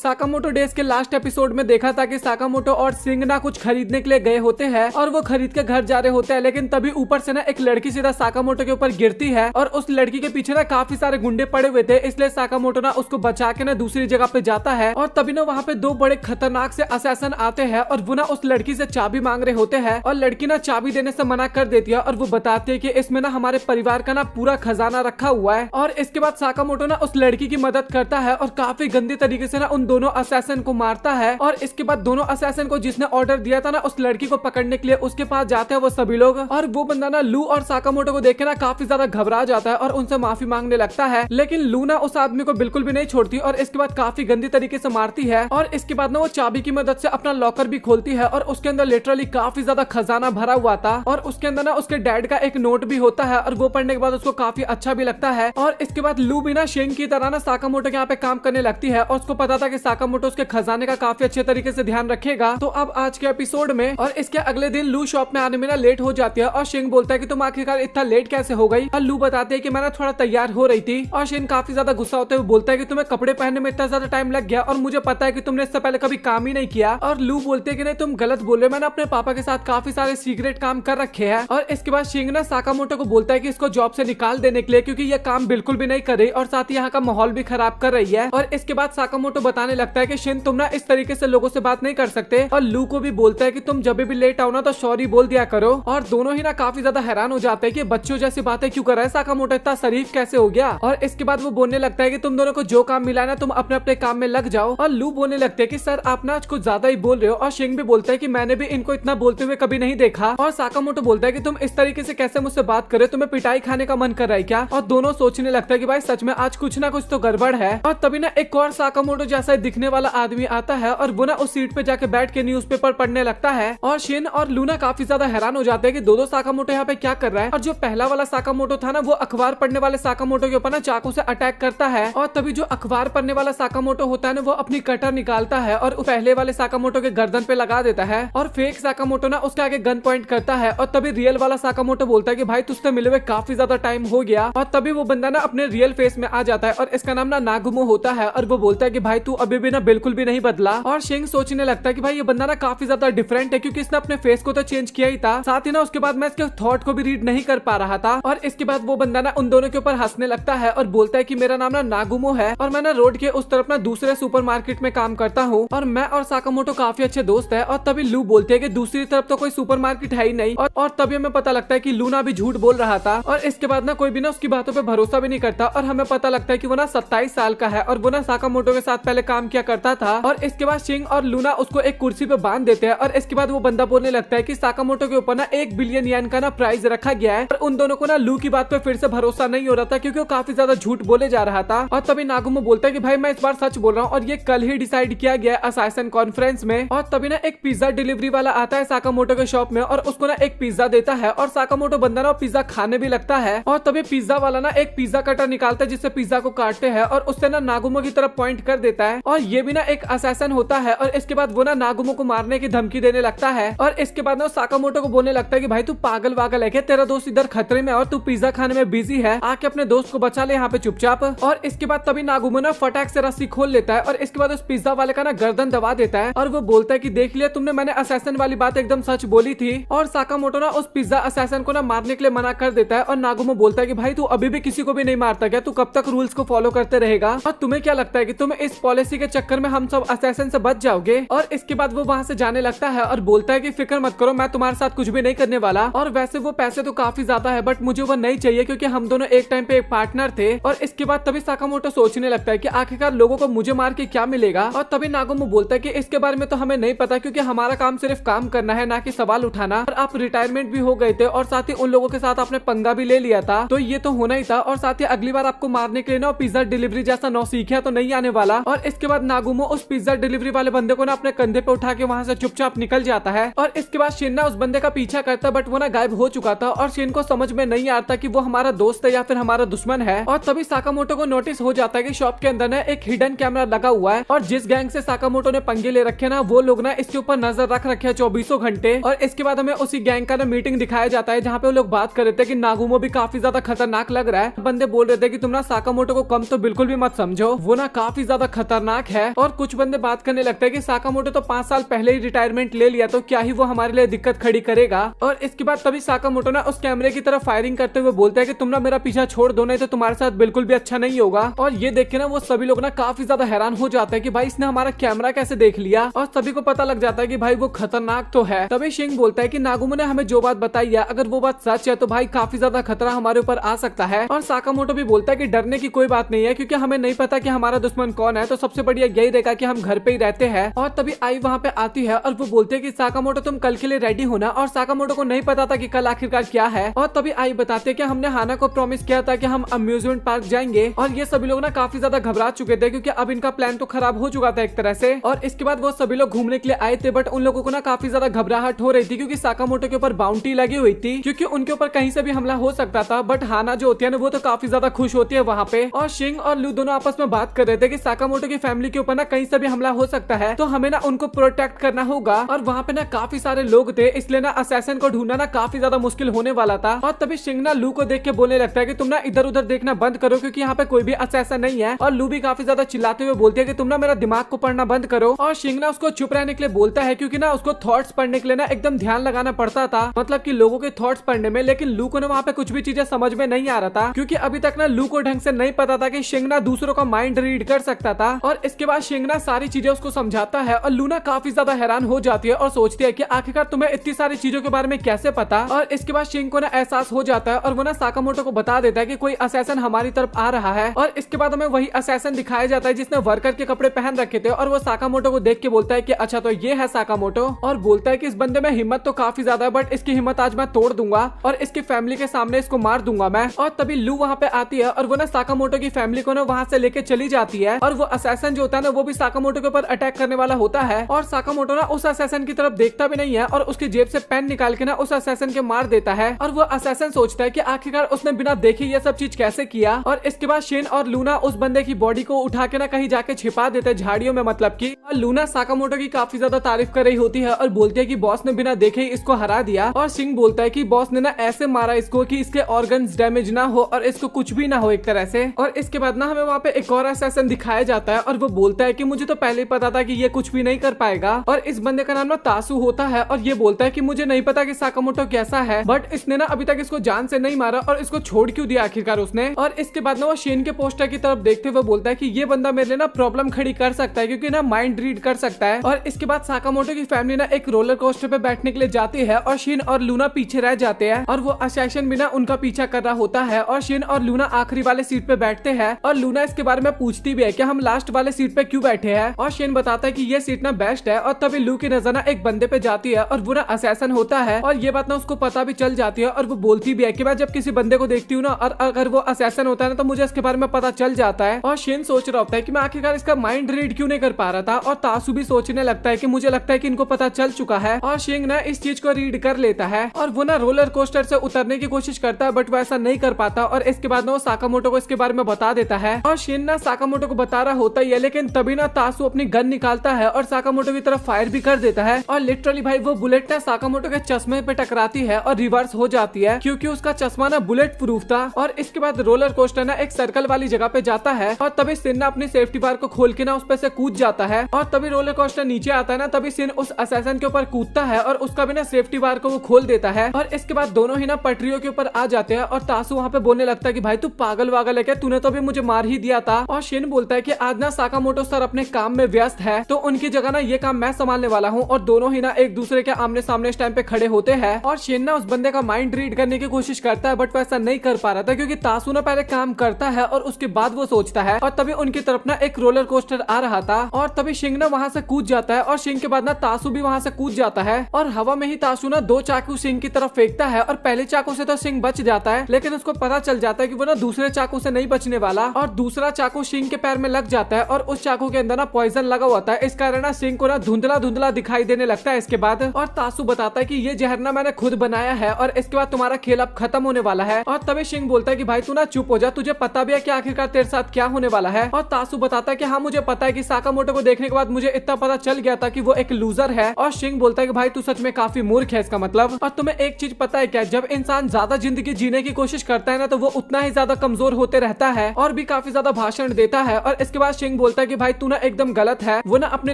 Sakamoto days के last episode में देखा था कि साकामोटो और सिंह ना कुछ खरीदने के लिए गए होते हैं और वो खरीद के घर जा रहे होते हैं, लेकिन तभी ऊपर से ना एक लड़की सीधा साकामोटो के ऊपर गिरती है और उस लड़की के पीछे ना काफी सारे गुंडे पड़े हुए थे, इसलिए साकामोटो ना उसको बचा के ना दूसरी जगह पे जाता है और तभी ना वहाँ पे दो बड़े खतरनाक से असैसन आते हैं और वो ना उस लड़की से चाबी मांग रहे होते हैं और लड़की ना चाबी देने से मना कर देती है और वो बताती है कि इसमें ना हमारे परिवार का ना पूरा खजाना रखा हुआ है। और इसके बाद साकामोटो ना उस लड़की की मदद करता है और काफी गंदी तरीके से ना उन दोनों असैसन को मारता है और इसके बाद दोनों असैसन को जिसने ऑर्डर दिया था ना उस लड़की को पकड़ने के लिए उसके पास जाते हैं वो सभी लोग और वो बंदा ना लू और साकामोटो को देख के ना काफी ज्यादा घबरा जाता है और उनसे माफी मांगने लगता है, लेकिन लू ना उस आदमी को बिल्कुल भी नहीं छोड़ती और इसके बाद काफी गंदी तरीके से मारती है और इसके बाद ना वो चाबी की मदद से अपना लॉकर भी खोलती है और उसके अंदर लिटरली काफी ज्यादा खजाना भरा हुआ था और उसके अंदर ना उसके डैड का एक नोट भी होता है और वो पढ़ने के बाद उसको काफी अच्छा भी लगता है। और इसके बाद लू भी ना शेंग की तरह ना साकामोटो के यहाँ पे काम करने लगती है और उसको पता था कि साकामोटो उसके खजाने का काफी अच्छे तरीके से ध्यान रखेगा। तो अब आज के एपिसोड में और इसके अगले दिन लू शॉप में आने में ना लेट हो जाती है और शेंग बोलता है कि तुम आखिरकार इतना लेट कैसे हो गई और लू बताते है कि मैं ना थोड़ा तैयार हो रही थी और शेंग काफी ज्यादा गुस्सा होते हुए बोलता है कि तुम्हें कपड़े पहनने में इतना ज्यादा टाइम लग गया और मुझे पता है कि तुमने इससे पहले कभी काम ही नहीं किया। और लू बोलते है कि नहीं तुम गलत बोल रहे हो, मैंने अपने पापा के साथ काफी सारे सीक्रेट काम कर रखे हैं। और इसके बाद शेंग ना साकामोटो को बोलता है कि इसको जॉब से निकाल देने के लिए क्योंकि ये काम बिल्कुल भी नहीं कर रही और साथ ही यहाँ का माहौल भी खराब कर रही है। और इसके बाद साकामोटो बताने लगता है कि शिन तुम ना इस तरीके से लोगों से बात नहीं कर सकते और लू को भी बोलता है कि तुम जब भी लेट आओ ना तो सॉरी बोल दिया करो। और दोनों ही ना काफी ज्यादा हैरान हो जाते हैं कि बच्चों जैसी बातें क्यों कर रहा है, साकामोटो इतना शरीफ कैसे हो गया। और इसके बाद वो बोलने लगता है कि तुम दोनों को जो काम मिला ना तुम अपने अपने काम में लग जाओ। और लू बोलने लगते है कि सर आप ना कुछ ज्यादा ही बोल रहे हो और शिंग भी बोलता है कि मैंने भी इनको इतना बोलते हुए कभी नहीं देखा। और साकामोटो बोलता है कि तुम इस तरीके से कैसे मुझसे बात कर रहे हो, तुम्हें पिटाई खाने का मन कर रहा है क्या। और दोनों सोचने लगता है कि भाई सच में आज कुछ ना कुछ तो गड़बड़ है। और तभी ना एक और साकामोटो जैसा दिखने वाला आदमी आता है और वो ना उस सीट पे जाके बैठ के न्यूज़पेपर पढ़ने लगता है और शिन और लूना काफी ज्यादा हैरान हो जाते हैं कि दो साकामोटो यहाँ पे क्या कर रहा है। और जो पहला वाला साकामोटो था ना वो अखबार पढ़ने वाले साकामोटो के ऊपर ना चाकू से अटैक करता है और तभी जो अखबार पढ़ने वाला साकामोटो होता है ना वो अपनी कटर निकालता है और पहले वाले साकामोटो के गर्दन पे लगा देता है और फेक साकामोटो ना उसके आगे गन पॉइंट करता है। और तभी रियल वाला साकामोटो बोलता है कि भाई तुझसे मिले हुए काफी ज्यादा टाइम हो गया। और तभी वो बंदा ना अपने रियल फेस में आ जाता है और इसका नाम ना नागुमो होता है और वो बोलता है कि भाई तू अभी भी ना बिल्कुल भी नहीं बदला। और शिंग सोचने लगता है कि भाई ये बंदा ना काफी ज्यादा डिफरेंट है क्योंकि इसने अपने फेस को तो चेंज किया ही था, साथ ही ना उसके बाद मैं इसके थॉट को भी रीड नहीं कर पा रहा था। और इसके बाद वो बंदा ना उन दोनों के ऊपर हंसने लगता है और बोलता है कि मेरा नाम ना नागुमो है और मैं ना रोड के उस तरफ ना दूसरे सुपरमार्केट में काम करता हूँ और मैं और साकामोटो काफी अच्छे दोस्त है। और तभी लू बोलते है कि दूसरी तरफ तो कोई सुपरमार्केट है ही नहीं। और तभी हमें पता लगता है कि लूना भी झूठ बोल रहा था और इसके बाद ना कोई भी ना उसकी बातों पे भरोसा भी नहीं करता और हमें पता लगता है कि वो ना 27 साल का है और वो ना साकामोटो के साथ पहले काम किया करता था। और इसके बाद शिंग और लूना उसको एक कुर्सी पे बांध देते हैं और इसके बाद वो बंदा बोलने लगता है कि साकामोटो के ऊपर ना 1 बिलियन येन का ना प्राइज रखा गया है। और उन दोनों को ना लू की बात पे फिर से भरोसा नहीं हो रहा था क्योंकि वो काफी ज्यादा झूठ बोले जा रहा था। और तभी नागुमो बोलता है कि भाई मैं इस बार सच बोल रहा हूँ और ये कल ही डिसाइड किया गया असैसन कॉन्फ्रेंस में। और तभी ना एक पिज्जा डिलीवरी वाला आता है साकामोटो के शॉप में और उसको ना एक पिज्जा देता है और साकामोटो बंदा ना पिज्जा खाने भी लगता है। और तभी पिज्जा वाला ना एक पिज्जा कटर निकालता है जिससे पिज्जा को काटते हैं और उससे ना नागुमो की तरफ पॉइंट कर देता है और ये भी ना एक असैसन होता है। और इसके बाद वो ना नागुमो को मारने की धमकी देने लगता है और इसके बाद ना साकामोटो को बोलने लगता है कि भाई तू पागल वागल है क्या, तेरा दोस्त इधर खतरे में और तू पिज्जा खाने में बिजी है, आके अपने दोस्त को बचा ले यहाँ पे चुपचाप। और इसके बाद तभी नागुमो ना फटाक से रस्सी खोल लेता है और इसके बाद उस पिज्जा वाले का ना गर्दन दबा देता है और वो बोलता है कि देख लिया तुमने, मैंने असैसन वाली बात एकदम सच बोली थी। और साकामोटो ना उस पिज्जा असैसन को ना मारने के लिए मना कर देता है और नागुमो बोलता है कि भाई तू अभी भी किसी को भी नहीं मारता क्या, तू कब तक रूल्स को फॉलो करते रहेगा और तुम्हें क्या लगता है कि तुम इस पॉलिसी के चक्कर में हम सब असैसन से बच जाओगे। और इसके बाद वो वहाँ से जाने लगता है और बोलता है कि फिक्र मत करो, मैं तुम्हारे साथ कुछ भी नहीं करने वाला। और वैसे वो पैसे तो काफी ज्यादा है बट मुझे वो नहीं चाहिए क्योंकि हम दोनों एक टाइम पे एक पार्टनर थे। और इसके बाद तभी साकामोटो सोचने लगता है कि आखिरकार लोगों को मुझे मार के क्या मिलेगा। और तभी नागुमो बोलता है कि इसके बारे में तो हमें नहीं पता क्योंकि हमारा काम सिर्फ काम करना है ना कि सवाल उठाना। और आप रिटायरमेंट भी हो गए थे और साथ ही उन लोगों के साथ आपने पंगा भी ले लिया था तो ये तो होना ही था। और साथ ही अगली बार आपको मारने के लिए ना पिज्जा डिलीवरी जैसा नौसिखिया तो नहीं आने वाला। और इसके बाद नागुमो उस पिज्जा डिलीवरी वाले बंदे को ना अपने कंधे पे उठा के वहाँ से चुपचाप निकल जाता है। और इसके बाद शिन ना उस बंदे का पीछा करता बट वो ना गायब हो चुका था और शिन को समझ में नहीं आता कि वो हमारा दोस्त है या फिर हमारा दुश्मन है। और तभी साकामोटो को नोटिस हो जाता है कि शॉप के अंदर ना एक हिडन कैमरा लगा हुआ है और जिस गैंग से साकामोटो ने पंगे ले रखे ना वो लोग ना इसके ऊपर नजर रख रखे हैं 24 घंटे। और इसके बाद हमें उसी गैंग का ना मीटिंग दिखाया जाता है जहाँ पे वो लोग बात कर रहे थे कि नागुमो भी काफी ज्यादा खतरनाक लग रहा है। बंदे बोल रहे थे कि तुम ना साकामोटो को कम तो बिल्कुल भी मत समझो, वो ना काफी ज्यादा खतरनाक खतरनाक है। और कुछ बंदे बात करने लगते हैं कि साकामोटो तो 5 साल पहले ही रिटायरमेंट ले लिया, तो क्या ही वो हमारे लिए दिक्कत खड़ी करेगा। और इसके बाद तभी साकामोटो ना उस कैमरे की तरफ फायरिंग करते हुए बोलता है कि तुम ना मेरा पीछा छोड़ दो, नहीं तो तुम्हारे साथ बिल्कुल भी अच्छा नहीं होगा। और ये देख के ना वो सभी लोग ना काफी ज्यादा हैरान हो जाते हैं कि भाई इसने हमारा कैमरा कैसे देख लिया। और सभी को पता लग जाता है कि भाई वो खतरनाक तो है। तभी शिंग बोलता है कि नागुमो ने हमें जो बात बताई है, अगर वो बात सच है तो भाई काफी ज्यादा खतरा हमारे ऊपर आ सकता है। और साकामोटो भी बोलता है कि डरने की कोई बात नहीं है, क्योंकि हमें नहीं पता कि हमारा दुश्मन कौन है, तो सबसे बढ़िया यही रहेगा कि हम घर पे ही रहते हैं। और तभी आई वहाँ पे आती है और वो बोलते है कि साकामोटो तुम कल के लिए रेडी होना। और साकामोटो को नहीं पता था कि कल आखिरकार क्या है। और तभी आई बताते कि हमने हाना को प्रॉमिस किया था कि हम अम्यूजमेंट पार्क जाएंगे। और ये सभी लोग ना काफी ज्यादा घबरा चुके थे, क्योंकि अब इनका प्लान तो खराब हो चुका था एक तरह से। और इसके बाद वो सभी लोग घूमने के लिए आए थे, बट उन लोगों को ना काफी ज्यादा घबराहट हो रही थी, क्योंकि साकामोटो के ऊपर बाउंड्री लगी हुई थी, क्योंकि उनके ऊपर कहीं से भी हमला हो सकता था। बट हाना जो होती है ना वो तो काफी ज्यादा खुश होती है वहाँ पे। और शिंग और लू दोनों आपस में बात कर रहे थे कि साकामोटो की फैमिली के ऊपर ना कहीं से भी हमला हो सकता है, तो हमें ना उनको प्रोटेक्ट करना होगा। और वहाँ पे ना काफी सारे लोग थे, इसलिए ना असैसिन को ढूंढना ना काफी ज्यादा मुश्किल होने वाला था। और तभी शिंग ना लू को देख के बोलने लगता है कि तुम ना इधर उधर देखना बंद करो, क्योंकि यहाँ पे कोई भी असैसिन नहीं है। और लू भी काफी ज्यादा चिल्लाते हुए बोलती है कि तुम ना मेरा दिमाग को पढ़ना बंद करो। और शिंग ना उसको चुप रहने के लिए बोलता है, क्योंकि ना उसको थॉट्स पढ़ने के लिए ना एकदम ध्यान लगाना पड़ता था, मतलब कि लोगों के थॉट्स पढ़ने में। लेकिन लू को ना वहाँ पे कुछ भी चीजें समझ में नहीं आ रहा था, क्योंकि अभी तक ना लू को ढंग से नहीं पता था कि शिंग ना दूसरों का माइंड रीड कर सकता था। और इसके बाद शिंग ना सारी चीजें उसको समझाता है, और लू ना काफी ज्यादा हैरान हो जाती है और सोचती है कि आखिरकार तुम्हें इतनी सारी चीजों के बारे में कैसे पता। और इसके बाद शिंग को ना एहसास हो जाता है, और वो ना साकामोटो को बता देता है कि कोई असैसिन हमारी तरफ आ रहा है। और इसके बाद हमें वही असैसिन दिखाया जाता है जिसने वर्कर के कपड़े पहन रखे थे। और वो साकामोटो को देख के बोलता है कि अच्छा तो ये है साकामोटो। और बोलता है कि इस बंदे में हिम्मत तो काफी ज्यादा है, बट इसकी हिम्मत आज मैं तोड़ दूंगा और इसकी फैमिली के सामने इसको मार दूंगा मैं। और तभी लू वहाँ पे आती है, और वो ना साकामोटो की फैमिली को ना वहाँ से लेके चली जाती है। और वो असैसिन जो होता है ना वो भी साकामोटो के ऊपर अटैक करने वाला होता है। और साकामोटो ना उस असैसिन की तरफ देखता भी नहीं है, और उसकी जेब से पेन निकाल के ना उस असैसिन के मार देता है। और वो असैसिन सोचता है कि आखिरकार उसने बिना देखे ये सब चीज कैसे किया। और इसके बाद शिन और लूना उस बंदे की बॉडी को उठा के ना कहीं जाके छिपा देते हैं झाड़ियों में, मतलब की। और लूना साकामोटो की काफी ज्यादा तारीफ कर रही होती है और बोलती है कि बॉस ने बिना देखे ही इसको हरा दिया। और सिंह बोलता है कि बॉस ने ना ऐसे मारा इसको कि इसके ऑर्गन्स डैमेज ना हो और इसको कुछ भी ना हो एक तरह से। और इसके बाद ना हमें वहाँ पे एक और असैसिन दिखाया जाता है, और वो बोलता है कि मुझे तो पहले ही पता था कि ये कुछ भी नहीं कर पाएगा। और इस बंदे का नाम ना तासु होता है, और ये बोलता है कि मुझे नहीं पता कि साकामोटो कैसा है, बट इसने ना अभी तक इसको जान से नहीं मारा और इसको छोड़ क्यों दिया आखिरकार उसने। और इसके बाद ना वो शेन के पोस्टर की तरफ देखते हुए बोलता है कि ये बंदा मेरे लिए ना प्रॉब्लम खड़ी कर सकता है, क्योंकि ना माइंड रीड कर सकता है। और इसके बाद साकामोटो की फैमिली ना एक रोलर कोस्टर पे बैठने के लिए जाती है, और शिन और लूना पीछे रह जाते हैं। और वो असैसिन भी ना उनका पीछा कर रहा होता है, और शिन और लूना आखिरी वाले सीट पे बैठते हैं। और लूना इसके बारे में पूछती भी है कि हम लास्ट वाले सीट पे क्यों बैठे हैं। और शिन बताता है कि ये सीट ना बेस्ट है। और तभी लू की नजर ना एक बंदे पे जाती है, और वो ना असैसिन होता है। और ये बात ना उसको पता भी चल जाती है, और वो बोलती भी है कि मैं जब किसी बंदे को देखती हूँ ना, और अगर वो असैसिन होता है ना, तो मुझे इसके बारे में पता चल जाता है। और शिन सोच रहा होता है कि मैं आखिरकार इसका माइंड रीड क्यों नहीं कर पा रहा था। और तासु भी सोचने लगता है कि मुझे लगता है कि इनको पता चल चुका है। और शिंग ना इस चीज को रीड कर लेता है, और वो ना रोलर कोस्टर से उतरने की कोशिश करता है, बट वो ऐसा नहीं कर पाता। और इसके बाद ना वो साकामोटो को इसके बारे में बता देता है, और शिन ना साकामोटो को बता रहा होता ही है। लेकिन तभी ना तासु अपनी गन निकालता है और साकामोटो की तरफ फायर भी कर देता है। और लिटरली भाई वो बुलेट ना साकामोटो के चश्मे पे टकराती है और रिवर्स हो जाती है, क्योंकि उसका चश्मा ना बुलेट प्रूफ था। और इसके बाद रोलर कोस्टर ना एक सर्कल वाली जगह पे जाता है, और तभी सिन ना अपनी सेफ्टी बार को खोल के ना उस पे से कूद जाता है। और तभी रोलर कोस्टर नीचे आता है ना, तभी सिन उस असैसिन के ऊपर कूदता है और उसका भी ना सेफ्टी बार को वो खोल देता है। और इसके बाद दोनों ही ना पटरियों के ऊपर आ जाते हैं, और तासु वहाँ पे बोलने लगता है कि भाई तू पागल वागल है क्या, तूने तो अभी मुझे मार ही दिया था। और शिन बोलता है कि आज ना साकामोटो सर अपने काम में व्यस्त है, तो उनकी जगह ना ये काम मैं संभालने वाला हूँ। और दोनों ही ना एक दूसरे के आमने सामने इस टाइम पे खड़े होते हैं। और शिन ना उस बंदे का माइंड रीड करने की कोशिश करता है, बट वैसा नहीं कर पा रहा था, क्योंकि तासु ना पहले काम करता है और उसके बाद वो सोचता है। और तभी उनकी तरफ ना एक रोलर कोस्टर आ रहा था, और तभी शिंग ना वहाँ से कूद जाता है, और शिंग के बाद ना तासु भी वहाँ से कूद जाता है। और हवा में ही तासु ना 2 चाकू सिंह की तरफ फेंकता है, और पहले चाकू से तो सिंह बच जाता है, लेकिन उसको पता चल जाता है कि वो ना दूसरे चाकू से नहीं बचने वाला। और दूसरा चाकू सिंह के पैर में लग जाता है, और उस चाकू के अंदर ना पॉइजन लगा हुआ था। इस कारण ना सिंह को ना धुंधला धुंधला दिखाई देने लगता है इसके बाद। और तासु बताता है कि ये जहर ना मैंने खुद बनाया है, और इसके बाद तुम्हारा खेल अब खत्म होने वाला है। और तभी सिंह बोलता है कि भाई तू ना चुप हो जा, तुझे पता भी है कि आखिरकार तेरे साथ क्या होने वाला है। और तासु बताता है कि हाँ मुझे पता है कि साकामोटो को देखने के बाद मुझे इतना पता चल गया था कि वो एक लूजर है। और सिंह बोलता है कि भाई तू सच में काफी मूर्ख है इसका मतलब। और तुम्हें एक चीज पता है क्या, जब इंसान ज्यादा जिंदगी जीने की कोशिश करता है ना, तो वो उतना ही ज्यादा कमजोर होते रहता है और भी काफी ज्यादा भाषण देता है। और इसके बाद सिंह शिंग बोलता है कि भाई तू ना एकदम गलत है, वो ना अपनी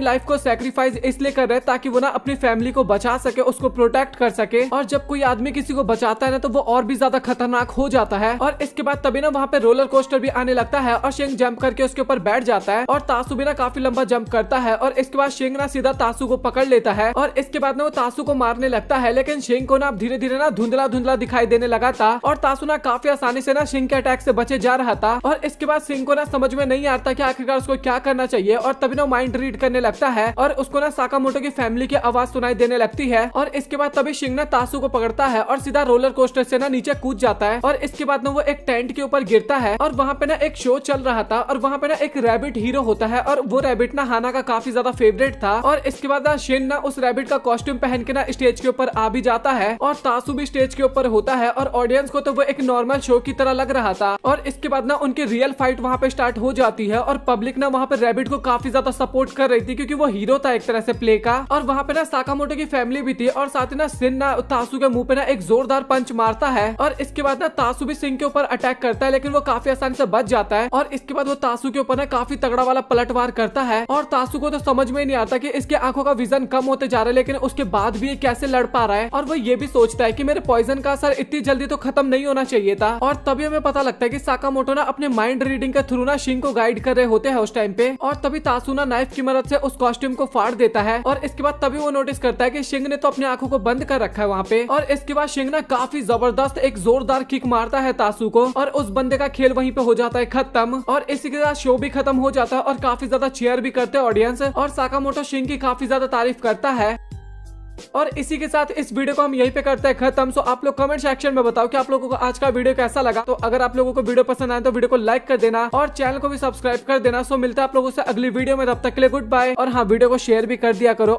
लाइफ को सेक्रीफाइस इसलिए कर रहे हैं ताकि वो ना अपनी फैमिली को बचा सके, उसको प्रोटेक्ट कर सके। और जब कोई आदमी किसी को बचाता है ना तो वो और भी ज्यादा खतरनाक हो जाता है। और इसके बाद तभी ना वहाँ पे रोलर कोस्टर भी आने लगता है और शिंग जंप करके उसके ऊपर बैठ जाता है और तासु भी ना काफी लंबा जंप करता है। और इसके बाद शिंग ना सीधा तासु को पकड़ लेता है और इसके बाद ना वो तासु को मारने लगता है, लेकिन शिंग को ना अब धीरे धीरे ना धुंधला धुंधला दिखाई देने लगा था और तासु ना काफी आसानी से ना शिंग के अटैक से बचे जा रहा था। और इसके बाद शिंग को ना समझ में नहीं आता कि आखिरकार उसको क्या करना चाहिए और तभी ना माइंड रीड करने लगता है और उसको ना साकामोटो की फैमिली की आवाज सुनाई देने लगती है। और इसके बाद तभी शिंग ना तासु को पकड़ता है और सीधा रोलर कोस्टर से ना नीचे कूद जाता है। और इसके बाद ना वो एक टेंट के ऊपर गिरता है और वहाँ पे ना एक शो चल रहा था और वहाँ पे ना एक रैबिट हीरो होता है और वो रैबिट ना हाना का काफी ज्यादा फेवरेट था। और इसके बाद ना शिन ना उस रैबिट का कॉस्ट्यूम पहन के ना स्टेज के ऊपर आ भी जाता है और तासु भी स्टेज के ऊपर होता है और ऑडियंस को तो वो एक नॉर्मल शो की तरह लग रहा था। और इसके बाद ना उनकी रियल फाइट वहाँ पे स्टार्ट हो जाती है और पब्लिक ना वहाँ पे रैबिट को काफी ज्यादा सपोर्ट कर रही थी क्योंकि वो हीरो था एक तरह से प्ले का। और वहाँ पे ना साकामोटो की फैमिली भी थी और साथ ही ना शिन ना तासु के मुंह पे ना एक जोरदार पंच मारता है और इसके बाद ना तासु भी शिंग के ऊपर अटैक करता है, लेकिन वो काफी आसानी से बच जाता है। और इसके बाद वो तासु के ऊपर ना काफी तगड़ा वाला पलटवार करता है और तासु को तो समझ में नहीं आता कि इसके आंखों का विजन कम होते जा रहा है, लेकिन उसके बाद भी ये कैसे लड़ पा रहा है। और वो ये भी सोचता है कि मेरे पॉइजन का असर इतनी जल्दी तो खत्म नहीं होना चाहिए था। और तभी हमें पता लगता है कि साकामोटो ना अपने माइंड रीडिंग के थ्रू ना शिंग को गाइड कर रहे होते हैं उस टाइम पे। और तभी तासु ना नाइफ की मदद से उस कॉस्ट्यूम को फाड़ देता है और इसके बाद तभी वो नोटिस करता है कि शिंग ने तो अपनी आंखों को बंद कर रखा है वहाँ पे। और इसके बाद शिंग ना काफी जबरदस्त एक जोरदार किक मारता है तासु को और उस बंदे का खेल वहीं पे हो जाता है खत्म। और इसी के साथ शो भी खत्म हो जाता है और काफी ज्यादा चीयर भी करते हैं ऑडियंस और साकामोटो शिंग की काफी ज्यादा तारीफ करता है। और इसी के साथ इस वीडियो को हम यहीं पे करते हैं खत्म। सो आप लोग कमेंट सेक्शन में बताओ कि आप लोगों को आज का वीडियो कैसा लगा। तो अगर आप लोगों को वीडियो पसंद आए तो वीडियो को लाइक कर देना और चैनल को भी सब्सक्राइब कर देना। सो मिलता है आप लोगों से अगली वीडियो में, तब तक के लिए गुड बाय। और हाँ, वीडियो को शेयर भी कर दिया करो